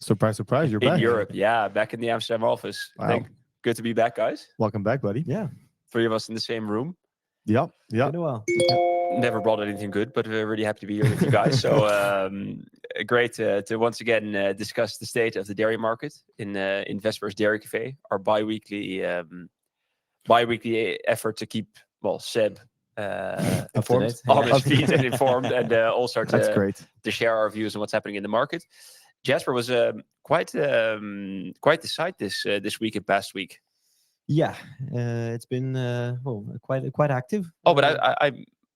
Surprise, surprise, you're in back. Europe. Yeah, back in the Amsterdam office. I Wow. think good to be back, guys. Welcome back, buddy. Yeah, 3 of us in the same room. Yeah. been a while. Never brought anything good, but we're really happy to be here with you guys. So great to once again discuss the state of the dairy market in Vesper's Dairy Café, our bi-weekly effort to keep Seb Informed. on his feet and informed, and also That's great. to share our views on what's happening in the market. Jasper was quite the sight this week and past week. Yeah, it's been quite active. Oh, but I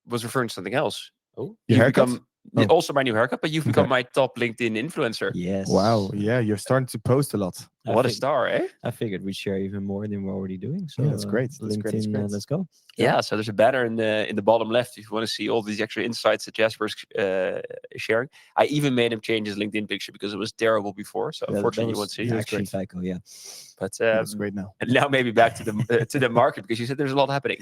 was referring to something else. Oh, Your You've haircut? become Oh. also my new haircut, but you've Okay. become my top LinkedIn influencer. yes. Wow. Yeah, you're starting to post a lot. What a star, eh? I figured we'd share even more than we're already doing. So Yeah, that's great. That's LinkedIn, great. That's great. let's go. Yeah. So there's a banner in the bottom left if you want to see all these extra insights that Jasper's sharing. I even made him change his LinkedIn picture because it was terrible before. So unfortunately, you won't see. yeah. Actually, great. Feiko, yeah. But That's great now. and now maybe back to the market, because you said there's a lot happening.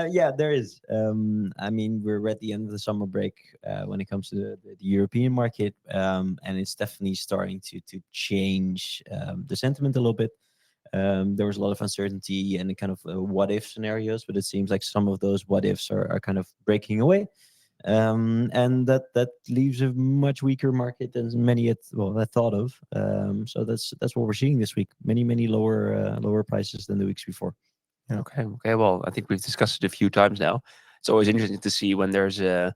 Yeah, there is. I mean, we're at the end of the summer break when it comes to the European market, and it's definitely starting to change the sentiment a little bit. There was a lot of uncertainty and kind of what if scenarios, but it seems like some of those what ifs are kind of breaking away. And that leaves a much weaker market than many had thought of. So that's what we're seeing this week. Many lower prices than the weeks before. Yeah. Okay. Well, I think we've discussed it a few times now. It's always interesting to see when there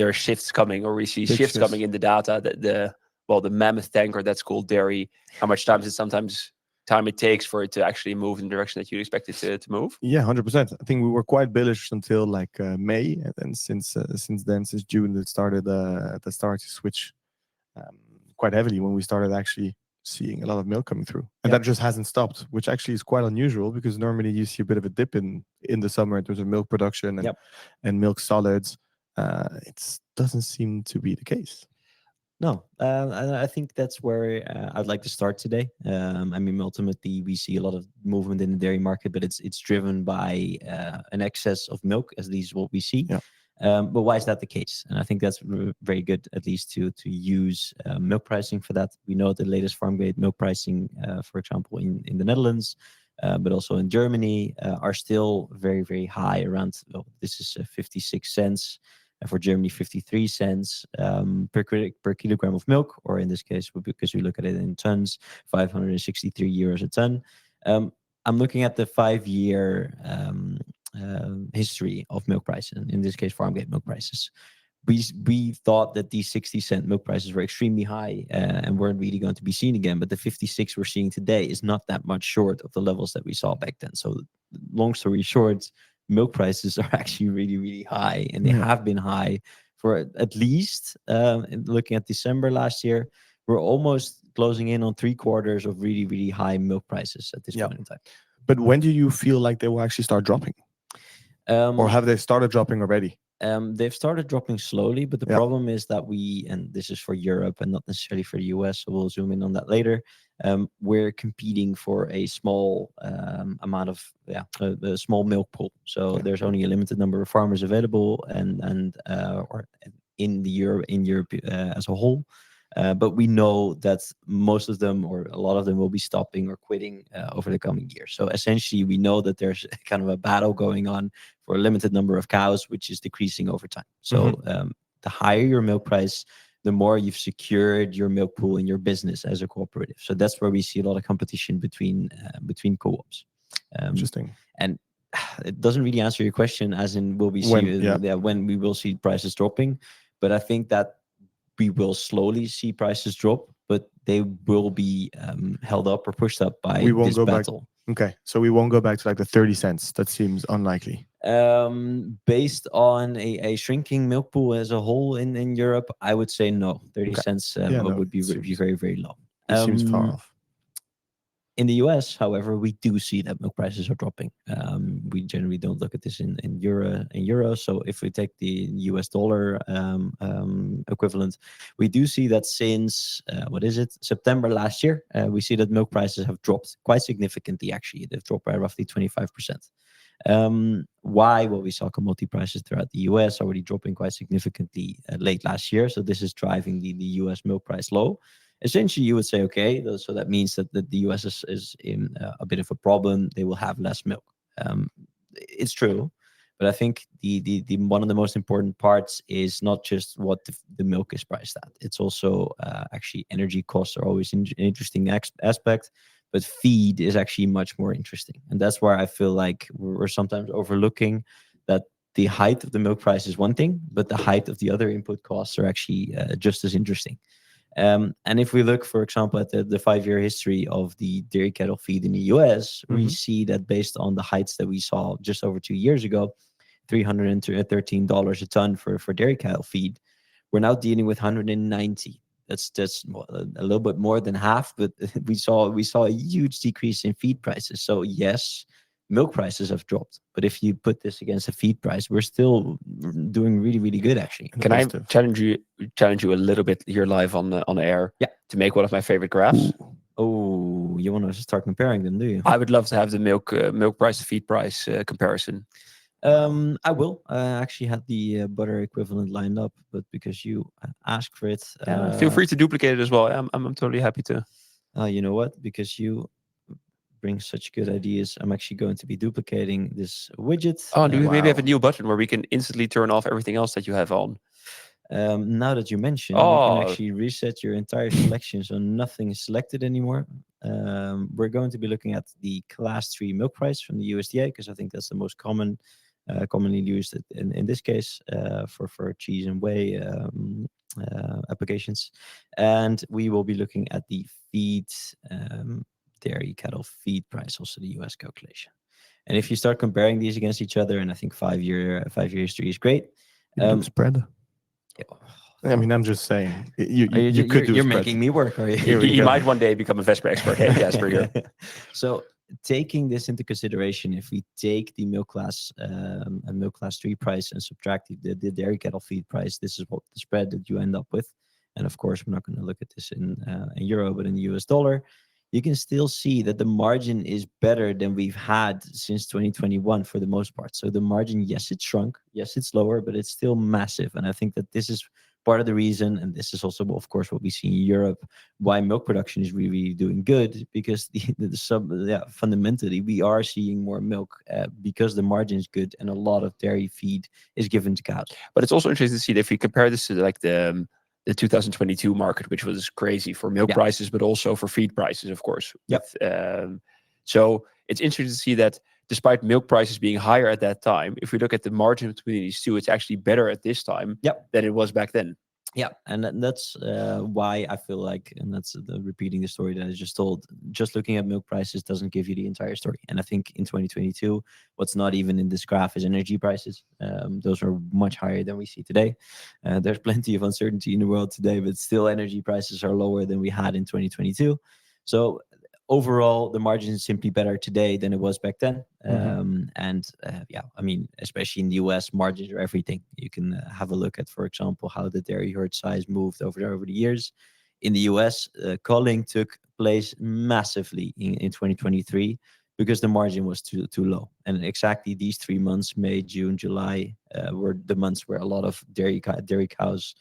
are shifts coming, or we see Big shifts shifts. coming in the data. That the mammoth tanker that's called dairy, how much time it takes for it to actually move in the direction that you expect it to move. Yeah, 100%. I think we were quite bullish until like May, and then since June, it started to switch quite heavily when we started actually seeing a lot of milk coming through, and that just hasn't stopped, which actually is quite unusual, because normally you see a bit of a dip in the summer in terms of milk production and milk solids. It doesn't seem to be the case. No, I think that's where I'd like to start today. I mean, ultimately, we see a lot of movement in the dairy market, but it's driven by an excess of milk, at least what we see. Yeah. But why is that the case? And I think that's very good, at least to use milk pricing for that. We know the latest farm gate milk pricing, for example, in the Netherlands, but also in Germany, are still very, very high. Around this is 56 cents. For Germany, 53 cents per kilogram of milk, or in this case, because we look at it in tons, 563 euros a ton. I'm looking at the 5-year history of milk prices, in this case, farm gate milk prices. We thought that these 60-cent milk prices were extremely high and weren't really going to be seen again. But the 56 we're seeing today is not that much short of the levels that we saw back then. So long story short, milk prices are actually really, really high, and they have been high for at least, looking at December last year, we're almost closing in on 3/4 of really, really high milk prices at this point in time. But when do you feel like they will actually start dropping? Or have they started dropping already? They've started dropping slowly, but the problem is that and this is for Europe and not necessarily for the US, so we'll zoom in on that later. We're competing for a small amount of a small milk pool. So there's only a limited number of farmers available, or in Europe as a whole. But we know that most of them, or a lot of them, will be stopping or quitting over the coming years. So essentially, we know that there's kind of a battle going on for a limited number of cows, which is decreasing over time. So the higher your milk price, the more you've secured your milk pool in your business as a cooperative. So that's where we see a lot of competition between co-ops. Interesting. And it doesn't really answer your question, as in will we see when we will see prices dropping, but I think that we will slowly see prices drop, but they will be held up or pushed up by this battle. Okay, so we won't go back to like the 30 cents. That seems unlikely. Based on a shrinking milk pool as a whole in Europe, I would say no. 30 cents would be very, very low. It seems far off. In the US, however, we do see that milk prices are dropping. We generally don't look at this in euro. So if we take the US dollar equivalent, we do see that since September last year, we see that milk prices have dropped quite significantly. Actually, they've dropped by roughly 25%. Why? Well, we saw commodity prices throughout the US already dropping quite significantly late last year. So this is driving the US milk price low. essentially you would say, okay, so that means that the US is in a bit of a problem. They will have less milk. It's true, but I think the one of the most important parts is not just what the milk is priced at. It's also actually energy costs are always an interesting aspect, but feed is actually much more interesting, and that's where I feel like we're sometimes overlooking that the height of the milk price is one thing, but the height of the other input costs are actually just as interesting. And if we look, for example, at the 5-year history of the dairy cattle feed in the US, we see that based on the heights that we saw just over 2 years ago, $313 a ton for dairy cattle feed, we're now dealing with 190. That's a little bit more than half, but we saw a huge decrease in feed prices. So yes, milk prices have dropped, but if you put this against the feed price, we're still doing really, really good actually. Can I challenge you a little bit here live on air? Yeah. To make one of my favorite graphs. Oh, you want to start comparing them, do you? I would love to have the milk price to feed price comparison. I will. I actually had the butter equivalent lined up, but because you asked for it, Feel free to duplicate it as well. I'm totally happy to. You know what? Because you bring such good ideas, I'm actually going to be duplicating this widget. Oh, do we maybe have a new button where we can instantly turn off everything else that you have on? Now that you mention, you can actually reset your entire selection, so nothing is selected anymore. We're going to be looking at the class 3 milk price from the USDA, because I think that's the most commonly used in this case for cheese and whey applications. And we will be looking at the feed dairy cattle feed price, also the US calculation. And if you start comparing these against each other, and I think 5-year history is great. Spread. I mean, I'm just saying you could do. You're making me work, are you? You might one day become a Vesper expert. Hey, Jasper here. So taking this into consideration, if we take the milk class 3 price and subtract the dairy cattle feed price, this is what the spread that you end up with. And of course, we're not going to look at this in euro, but in the US dollar. You can still see that the margin is better than we've had since 2021 for the most part. So the margin, yes, it's shrunk. Yes, it's lower, but it's still massive. And I think that this is part of the reason, and this is also, of course, what we see in Europe, why milk production is really doing good, because fundamentally, we are seeing more milk because the margin is good and a lot of dairy feed is given to cows. But it's also interesting to see that if we compare this to like the 2022 market, which was crazy for milk prices, but also for feed prices, of course. So it's interesting to see that despite milk prices being higher at that time, if we look at the margin between these two, it's actually better at this time than it was back then. Yeah, and that's why I feel like, and that's repeating the story that I just told, just looking at milk prices doesn't give you the entire story. And I think in 2022, what's not even in this graph is energy prices. Those are much higher than we see today. There's plenty of uncertainty in the world today, but still energy prices are lower than we had in 2022. So overall, the margin is simply better today than it was back then. I mean, especially in the US, margins are everything. You can have a look at, for example, how the dairy herd size moved over the years. In the US, culling took place massively in 2023 because the margin was too low. And exactly these 3 months, May, June, July, were the months where a lot of dairy cows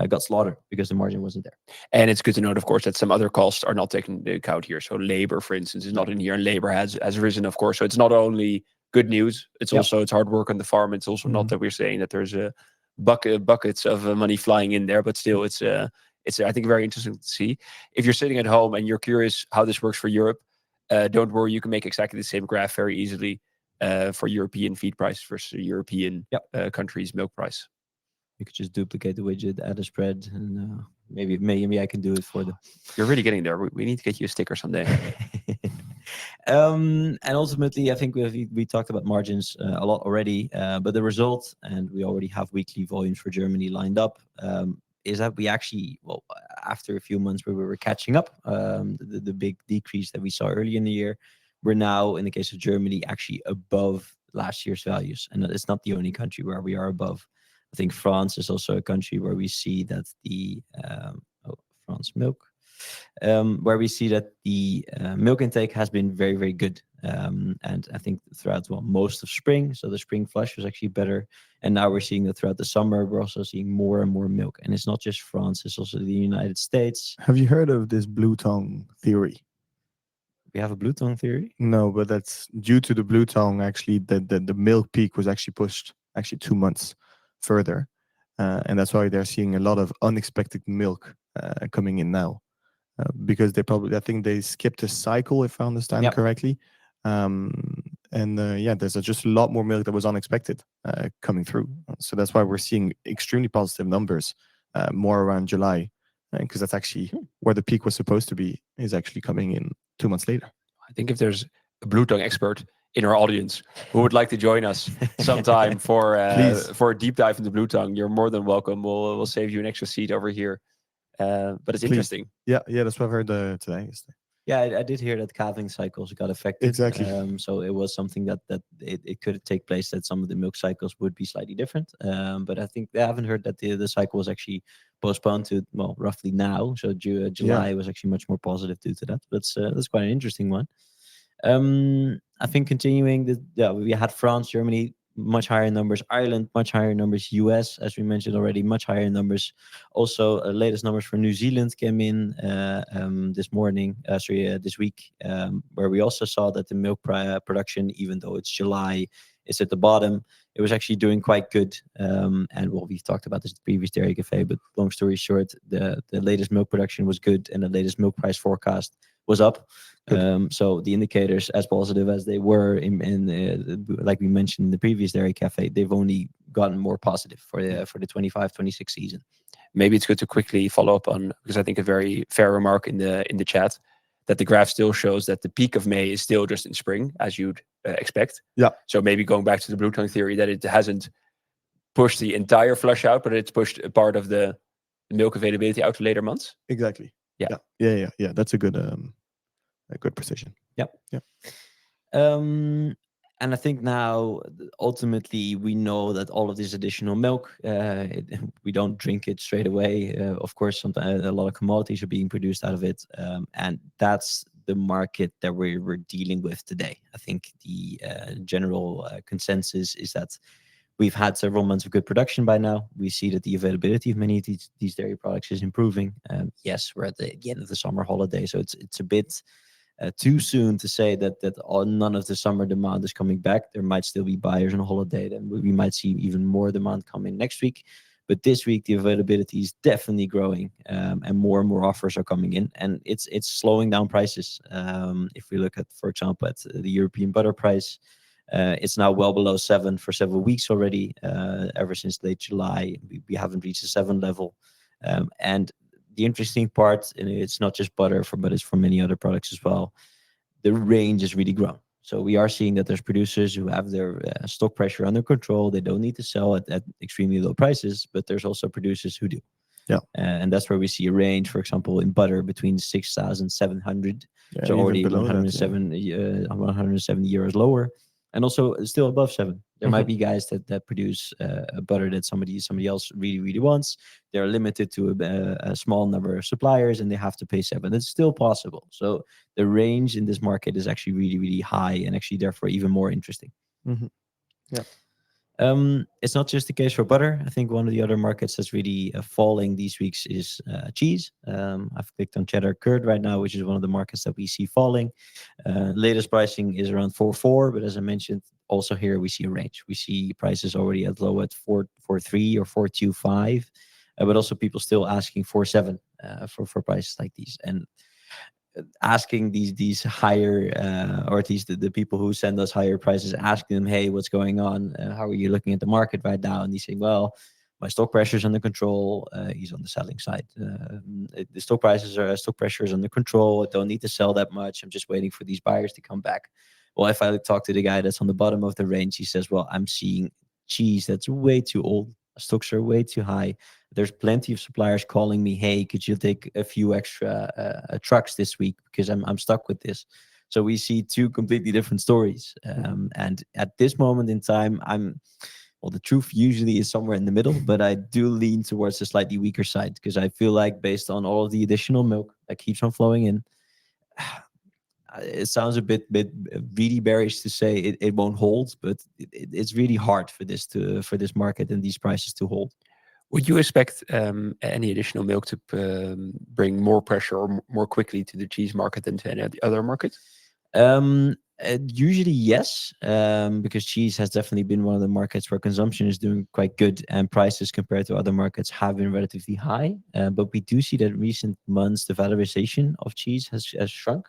got slaughtered because the margin wasn't there. And it's good to note, of course, that some other costs are not taken into account here. So labor, for instance, is not in here, and labor has risen, of course. So it's not only good news, it's also it's hard work on the farm. It's also not that we're saying that there's a buckets of money flying in there, but still, it's I think very interesting to see. If you're sitting at home and you're curious how this works for Europe, don't worry, you can make exactly the same graph very easily for European feed price versus European countries' milk price. You could just duplicate the widget, add a spread, and maybe I can do it for them. You're really getting there. We need to get you a sticker someday. And ultimately, I think we talked about margins a lot already, but the result, and we already have weekly volumes for Germany lined up, is that we actually, after a few months where we were catching up, the big decrease that we saw early in the year, we're now, in the case of Germany, actually above last year's values. And it's not the only country where we are above. I think France is also a country where we see that the France milk. where we see that the milk intake has been very, very good. And I think throughout most of spring, so the spring flush was actually better. And now we're seeing that throughout the summer, we're also seeing more and more milk. And it's not just France, it's also the United States. Have you heard of this blue tongue theory? We have a blue tongue theory? No, but that's due to the blue tongue. Actually, the milk peak was actually pushed 2 months further, and that's why they're seeing a lot of unexpected milk coming in now, because I think they skipped a cycle, if I understand correctly, and there's just a lot more milk that was unexpected coming through. So that's why we're seeing extremely positive numbers more around July, because that's actually where the peak was supposed to be, is actually coming in 2 months later. I think if there's a blue tongue expert in our audience who would like to join us sometime for a deep dive into blue tongue, you're more than welcome. We'll save you an extra seat over here. But it's interesting. Yeah, that's what I've heard today. Yeah, I did hear that calving cycles got affected. Exactly. So it was something that it could take place, that some of the milk cycles would be slightly different. But I think I haven't heard that the cycle was actually postponed to roughly now. So July was actually much more positive due to that. But that's quite an interesting one. I think continuing we had France, Germany, much higher numbers, Ireland, much higher numbers, US, as we mentioned already, much higher numbers. Also, latest numbers for New Zealand came in this week, where we also saw that the milk production, even though it's July, is at the bottom. It was actually doing quite good. And we've talked about this in the previous Dairy Café, but long story short, the latest milk production was good, and the latest milk price forecast was up. So the indicators, as positive as they were in like we mentioned in the previous Dairy Café, they've only gotten more positive for the 25-26 season. Maybe it's good to quickly follow up on, because I think a very fair remark in the chat, that the graph still shows that the peak of May is still just in spring, as you'd expect. Yeah. So maybe going back to the blue tongue theory, that it hasn't pushed the entire flush out, but it's pushed a part of the milk availability out to later months. Exactly. Yeah. That's a good precision. Yeah. And I think now, ultimately, we know that all of this additional milk, we don't drink it straight away. Of course, sometimes a lot of commodities are being produced out of it. And that's the market that we're dealing with today. I think the general consensus is that we've had several months of good production by now. We see that the availability of many of these dairy products is improving. Yes, we're at the end of the summer holiday, so it's a bit too soon to say that none of the summer demand is coming back. There might still be buyers on holiday. Then we might see even more demand coming next week. But this week, the availability is definitely growing, and more offers are coming in, and it's slowing down prices. If we look at, for example, at the European butter price, it's now well below 7 for several weeks already. Ever since late July, we haven't reached the 7 level, and the interesting part, and it's not just butter, but it's for many other products as well, the range is really grown. So we are seeing that there's producers who have their stock pressure under control. They don't need to sell at extremely low prices, but there's also producers who do. Yeah. And that's where we see a range, for example, in butter between 6,700, so already 170 euros lower, and also still above 7. There might be guys that produce a butter that somebody else really wants. They're limited to a small number of suppliers, and they have to pay 7. It's still possible. So the range in this market is actually really high, and actually therefore even more interesting. Mm-hmm. Yeah. It's not just the case for butter. I think one of the other markets that's really falling these weeks is cheese. I've clicked on cheddar curd right now, which is one of the markets that we see falling. Latest pricing is around 4.4, but as I mentioned, also here we see a range. We see prices already at low at 4.3 or 4.25, but also people still asking 4.7 for prices like these. And asking these higher or at least the people who send us higher prices, asking them, hey, what's going on? How are you looking at the market right now? And he's saying, well, my stock pressure is under control. He's on the selling side. The stock pressure is under control. I don't need to sell that much. I'm just waiting for these buyers to come back. Well, if I talk to the guy that's on the bottom of the range, he says, well, I'm seeing cheese that's way too old. Stocks are way too high. There's plenty of suppliers calling me, hey, could you take a few extra trucks this week because I'm stuck with this. So we see two completely different stories. And at this moment in time, Well, the truth usually is somewhere in the middle, but I do lean towards the slightly weaker side because I feel like based on all of the additional milk that keeps on flowing in, it sounds a bit really bearish to say it won't hold, but it's really hard for this market and these prices to hold. Would you expect any additional milk to bring more pressure or more quickly to the cheese market than to any of the other markets? Usually yes, because cheese has definitely been one of the markets where consumption is doing quite good and prices compared to other markets have been relatively high. But we do see that in recent months the valorization of cheese has shrunk,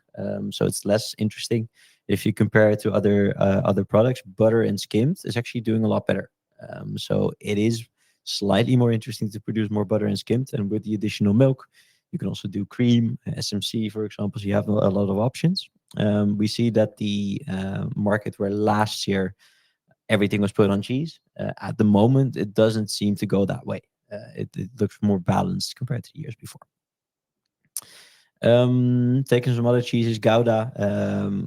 so it's less interesting. If you compare it to other products, butter and skimmed is actually doing a lot better. So it is slightly more interesting to produce more butter and skimmed, and with the additional milk, you can also do cream, SMC, for example. So you have a lot of options. We see that the market where last year everything was put on cheese, at the moment it doesn't seem to go that way. It looks more balanced compared to the years before. Taking some other cheeses, Gouda,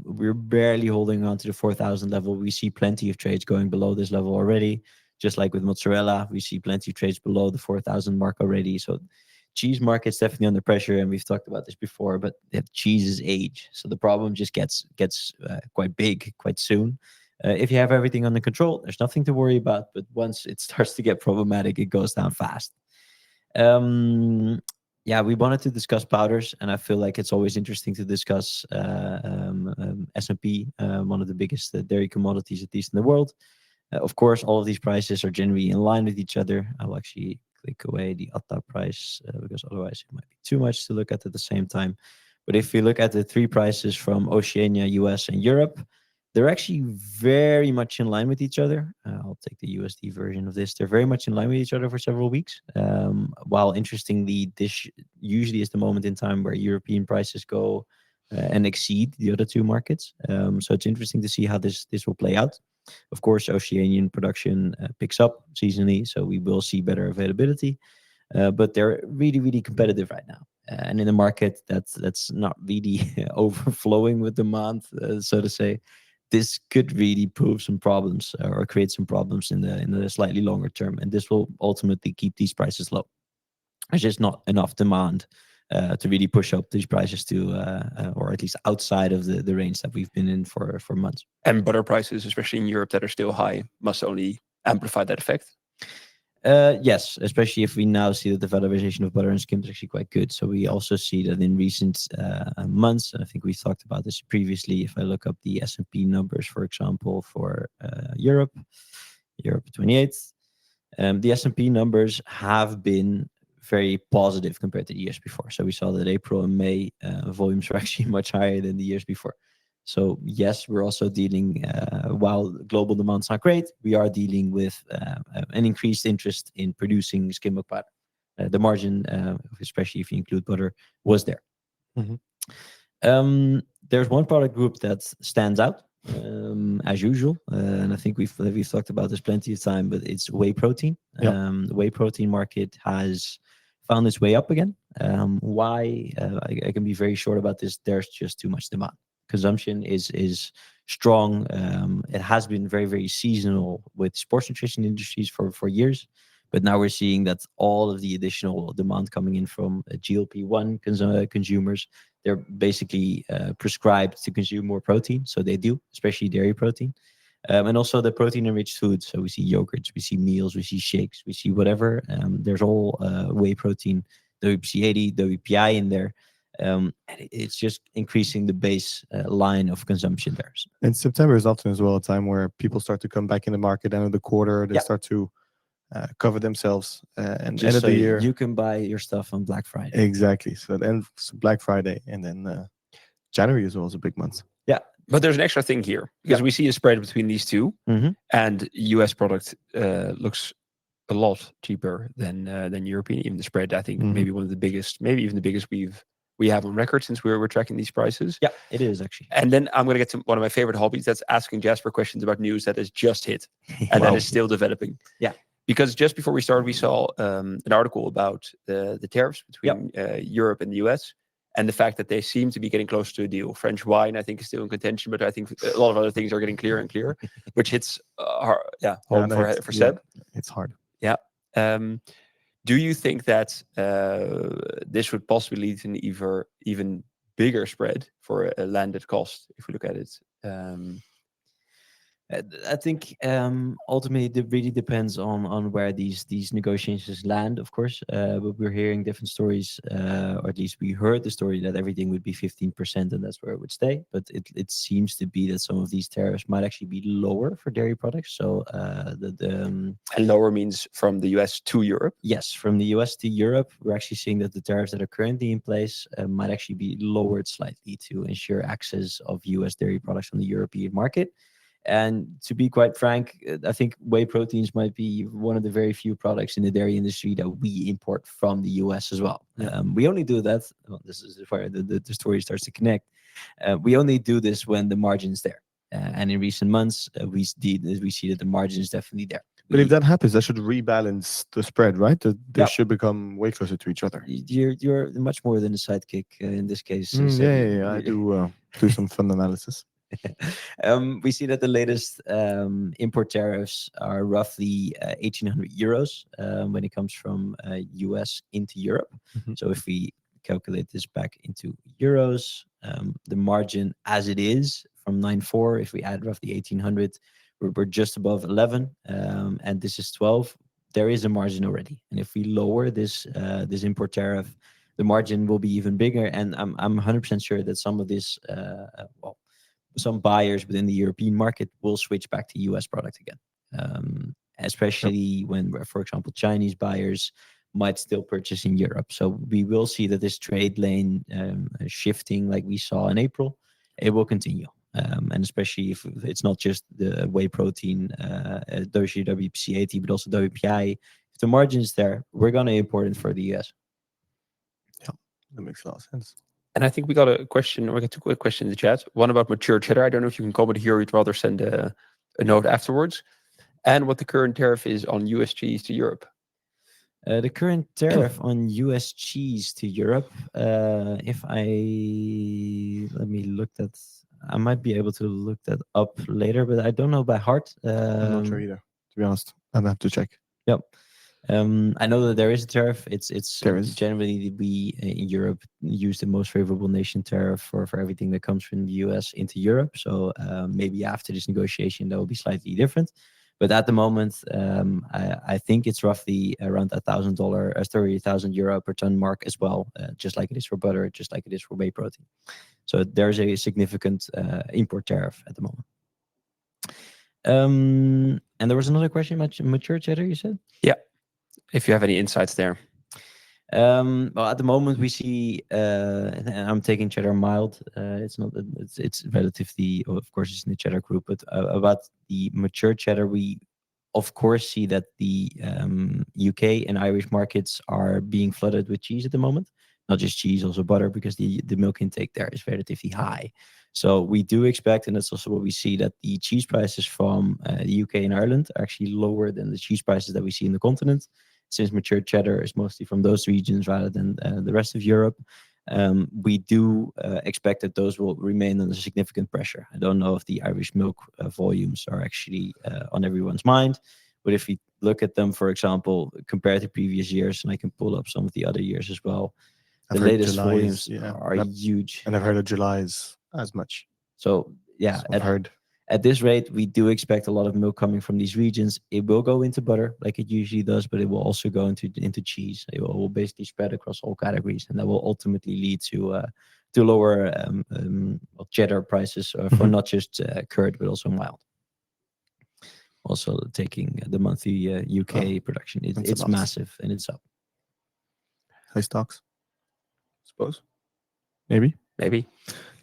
we're barely holding on to the 4,000 level. We see plenty of trades going below this level already. Just like with mozzarella, we see plenty of trades below the 4,000 mark already. So cheese market's definitely under pressure, and we've talked about this before, but cheese is age. So the problem just gets quite big quite soon. If you have everything under control, there's nothing to worry about. But once it starts to get problematic, it goes down fast. Yeah, we wanted to discuss powders, and I feel like it's always interesting to discuss S&P, one of the biggest dairy commodities, at least in the world. Of course, all of these prices are generally in line with each other. I will actually click away the ATA price because otherwise it might be too much to look at the same time. But if you look at the three prices from Oceania, US, and Europe, they're actually very much in line with each other. I'll take the USD version of this. They're very much in line with each other for several weeks. While interestingly, this usually is the moment in time where European prices go and exceed the other two markets. So it's interesting to see how this will play out. Of course, Oceanian production picks up seasonally, so we will see better availability. But they're really, really competitive right now. And in a market that's not really overflowing with demand, so to say, this could really prove some problems or create some problems in the slightly longer term. And this will ultimately keep these prices low. There's just not enough demand to really push up these prices to, or at least outside of the range that we've been in for months. And butter prices, especially in Europe, that are still high, must only amplify that effect. Yes, especially if we now see that the valorization of butter and skim is actually quite good. So we also see that in recent months, and I think we've talked about this previously. If I look up the S&P numbers, for example, for Europe 28th, the S&P numbers have been very positive compared to the years before. So we saw that April and May volumes were actually much higher than the years before. So yes, we're also dealing, while global demand's not great, we are dealing with an increased interest in producing skim milk powder. The margin, especially if you include butter, was there. Mm-hmm. There's one product group that stands out, as usual, and I think we've talked about this plenty of time, but it's whey protein. Yep. The whey protein market has found its way up again. Why? I can be very short about this. There's just too much demand. Consumption is strong. It has been very, very seasonal with sports nutrition industries for years. But now we're seeing that all of the additional demand coming in from GLP-1 consumers, they're basically prescribed to consume more protein. So they do, especially dairy protein. And also the protein-enriched foods. So we see yogurts, we see meals, we see shakes, we see whatever. There's all whey protein, WPC80, WPI in there. And it's just increasing the base line of consumption there. And September is often as well a time where people start to come back in the market. End of the quarter, they start to cover themselves. And just end of so the year, you can buy your stuff on Black Friday. Exactly. So then Black Friday, and then January as well is a big month. Yeah, but there's an extra thing here because we see a spread between these two, and US product looks a lot cheaper than European. Even the spread, I think, maybe one of the biggest, maybe even the biggest we have on record since we're tracking these prices. Yeah, it is actually. And then I'm going to get to one of my favorite hobbies. That's asking Jasper questions about news that has just hit and that is still developing. Yeah. Because just before we started, we saw an article about the tariffs between Europe and the US. and the fact that they seem to be getting close to a deal. French wine, I think, is still in contention, but I think a lot of other things are getting clearer and clearer, which hits home for Seb. It's hard. Yeah. Do you think that this would possibly lead to an even bigger spread for a landed cost if we look at it? I think ultimately it really depends on where these negotiations land, of course. But we're hearing different stories, or at least we heard the story that everything would be 15% and that's where it would stay. But it seems to be that some of these tariffs might actually be lower for dairy products. So and lower means from the US to Europe? Yes, from the US to Europe, we're actually seeing that the tariffs that are currently in place might actually be lowered slightly to ensure access of US dairy products on the European market. And to be quite frank, I think whey proteins might be one of the very few products in the dairy industry that we import from the US as well. Yeah. We only do that. Well, this is where the story starts to connect. We only do this when the margin's there. And in recent months, we see that the margin is definitely there. But if that happens, that should rebalance the spread, right? They should become way closer to each other. You're much more than a sidekick in this case. Yeah. I do some fun analysis. We see that the latest import tariffs are roughly 1,800 euros when it comes from US into Europe. Mhm. So if we calculate this back into euros, the margin as it is from 9.4, if we add roughly 1,800, we're just above 11, and this is 12. There is a margin already, and if we lower this import tariff, the margin will be even bigger. And I'm 100% sure that some of this, some buyers within the European market will switch back to US product again, especially when, for example, Chinese buyers might still purchase in Europe. So we will see that this trade lane shifting like we saw in April, it will continue. And especially if it's not just the whey protein, WPC80, but also WPI. If the margin is there, we're going to import it for the US. Yeah, that makes a lot of sense. And I think we got a question, we got two quick questions in the chat. One about mature cheddar. I don't know if you can comment here, or you'd rather send a note afterwards. And what the current tariff is on US cheese to Europe. The current tariff on US cheese to Europe, let me look that. I might be able to look that up later, but I don't know by heart. I'm not sure either, to be honest. I'd have to check. Yep. I know that there is a tariff. It's generally we in Europe use the most favorable nation tariff for everything that comes from the US into Europe. So maybe after this negotiation that will be slightly different. But at the moment, I think it's roughly around $1,000, 30,000 euro per ton mark as well, just like it is for butter, just like it is for whey protein. So there's a significant import tariff at the moment. And there was another question about mature cheddar, you said? Yeah. If you have any insights there. Well, at the moment we see, and I'm taking cheddar mild. It's relatively, of course, it's in the cheddar group, but about the mature cheddar, we of course see that the UK and Irish markets are being flooded with cheese at the moment. Not just cheese, also butter, because the milk intake there is relatively high. So we do expect, and that's also what we see, that the cheese prices from the UK and Ireland are actually lower than the cheese prices that we see in the continent, since mature cheddar is mostly from those regions rather than the rest of Europe. We do expect that those will remain under significant pressure. I don't know if the Irish milk volumes are actually on everyone's mind, but if we look at them, for example, compared to previous years, and I can pull up some of the other years as well, the latest volumes are huge. And I've heard of July's as much. So yeah, I've heard. At this rate, we do expect a lot of milk coming from these regions. It will go into butter like it usually does, but it will also go into cheese. It will basically spread across all categories, and that will ultimately lead to lower cheddar prices for not just curd, but also mild. Also taking the monthly UK production, it's massive and it's up. High stocks, I suppose. Maybe.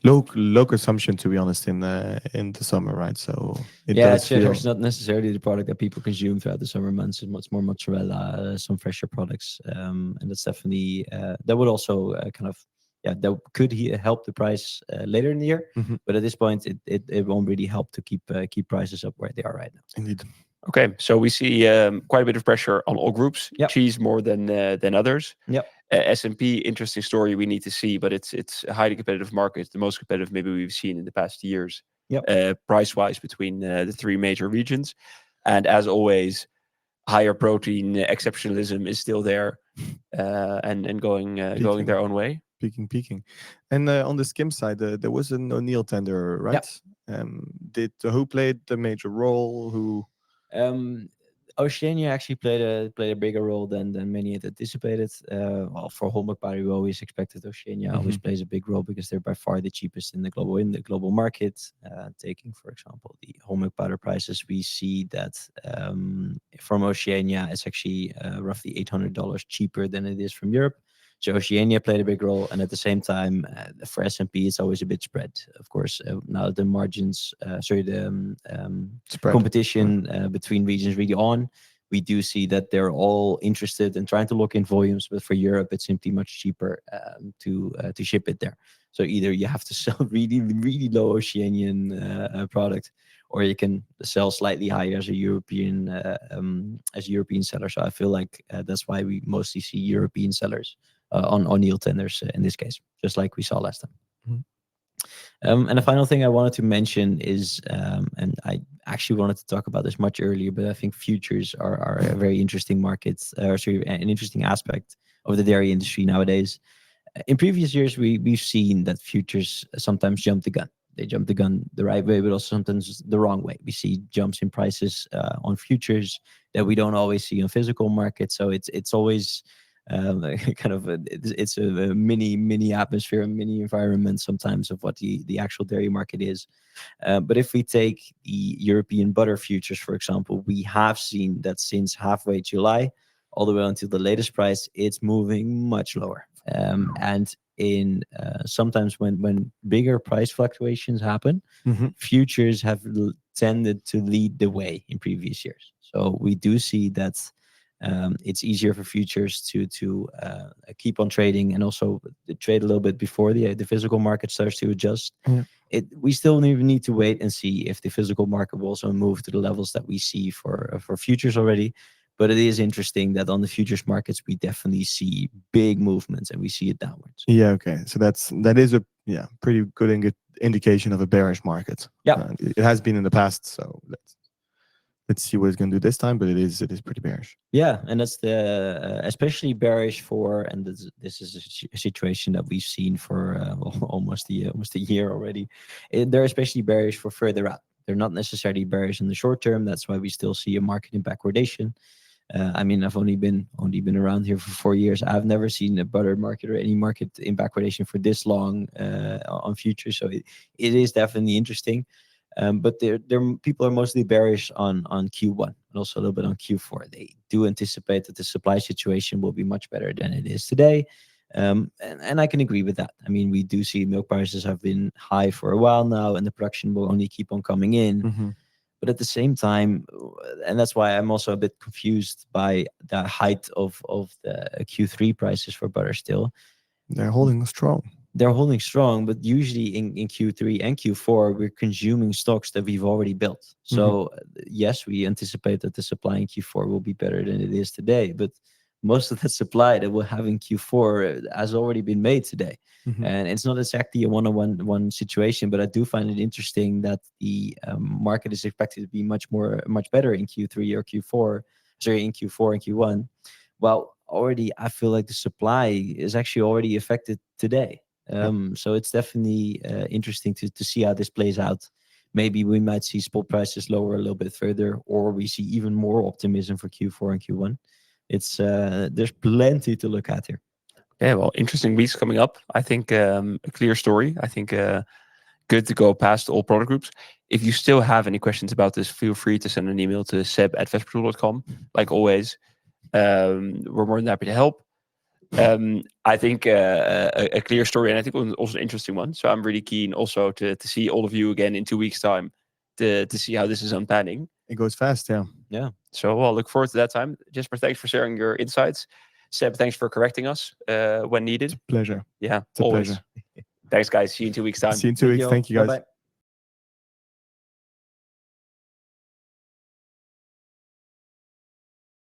Low consumption, to be honest, in the summer, right? So cheddar is not necessarily the product that people consume throughout the summer months. It's much more mozzarella, some fresher products, and that's definitely that would also that could help the price later in the year. Mm-hmm. But at this point, it won't really help to keep prices up where they are right now. Indeed. Okay, so we see quite a bit of pressure on all groups. Yep. Cheese more than others. Yep. S&P, interesting story we need to see, but it's a highly competitive market, the most competitive maybe we've seen in the past years, price-wise between the three major regions. And as always, higher protein exceptionalism is still there, and going their own way. Peaking. And on the skim side, there was an O'Neill tender, right? Who played the major role? Who? Oceania actually played a bigger role than many had anticipated. Well, for whole milk powder, we always expected Oceania always plays a big role because they're by far the cheapest in the global market. Taking, for example, the whole milk powder prices, we see that from Oceania, it's actually roughly $800 cheaper than it is from Europe. So Oceania played a big role, and at the same time, for S&P, it's always a bit spread. Of course, now the margins, competition between regions really on. We do see that they're all interested in trying to lock in volumes, but for Europe, it's simply much cheaper to ship it there. So either you have to sell really, really low Oceanian product, or you can sell slightly higher as a European seller. So I feel like that's why we mostly see European sellers on O'Neill tenders in this case, just like we saw last time. And the final thing I wanted to mention is, and I actually wanted to talk about this much earlier, but I think futures are a very interesting market, an interesting aspect of the dairy industry nowadays. In previous years, we've seen that futures sometimes jump the gun. They jump the gun the right way, but also sometimes the wrong way. We see jumps in prices on futures that we don't always see on physical markets. So it's always kind of it's a mini atmosphere, a mini environment sometimes of what the actual dairy market is. But if we take the European butter futures, for example, we have seen that since halfway July all the way until the latest price, it's moving much lower. And in sometimes when bigger price fluctuations happen, futures have tended to lead the way in previous years. So we do see that it's easier for futures to keep on trading and also trade a little bit before the physical market starts to adjust. We still need to wait and see if the physical market will also move to the levels that we see for futures already. But it is interesting that on the futures markets, we definitely see big movements and we see it downwards. Yeah, okay. So that is a pretty good indication of a bearish market. Yeah, it has been in the past. So let's see what it's going to do this time. But it is pretty bearish. Yeah, and that's the especially bearish for, and this is a situation that we've seen for almost a year already. They're especially bearish for further out. They're not necessarily bearish in the short term. That's why we still see a market in backwardation. I mean, I've only been around here for 4 years. I've never seen a butter market or any market in backwardation for this long on futures. So it is definitely interesting. But people are mostly bearish on Q1 and also a little bit on Q4. They do anticipate that the supply situation will be much better than it is today. And I can agree with that. I mean, we do see milk prices have been high for a while now, and the production will only keep on coming in. But at the same time, and that's why I'm also a bit confused by the height of the Q3 prices for butter still. They're holding strong. They're holding strong, but usually in Q3 and Q4, we're consuming stocks that we've already built. So yes, we anticipate that the supply in Q4 will be better than it is today. But most of the supply that we'll have in Q4 has already been made today. And it's not exactly a one-on-one situation, but I do find it interesting that the market is expected to be much better in Q3 or Q4, in Q4 and Q1. Well, already I feel like the supply is actually already affected today. So it's definitely interesting to see how this plays out. Maybe we might see spot prices lower a little bit further, or we see even more optimism for Q4 and Q1. It's there's plenty to look at here. Yeah, well, interesting weeks coming up. I think a clear story. I think good to go past all product groups. If you still have any questions about this, feel free to send an email to seb@vespertool.com. Like always, we're more than happy to help. I think a clear story, and I think also an interesting one. So I'm really keen also to see all of you again in 2 weeks' time to see how this is unpanning. It goes fast, yeah. So I'll look forward to that time. Jasper, thanks for sharing your insights. Seb, thanks for correcting us when needed. It's a pleasure. Yeah, it's a always. pleasure. Thanks, guys. See you in 2 weeks' time. See you in 2 weeks. Thank you, guys. Bye-bye.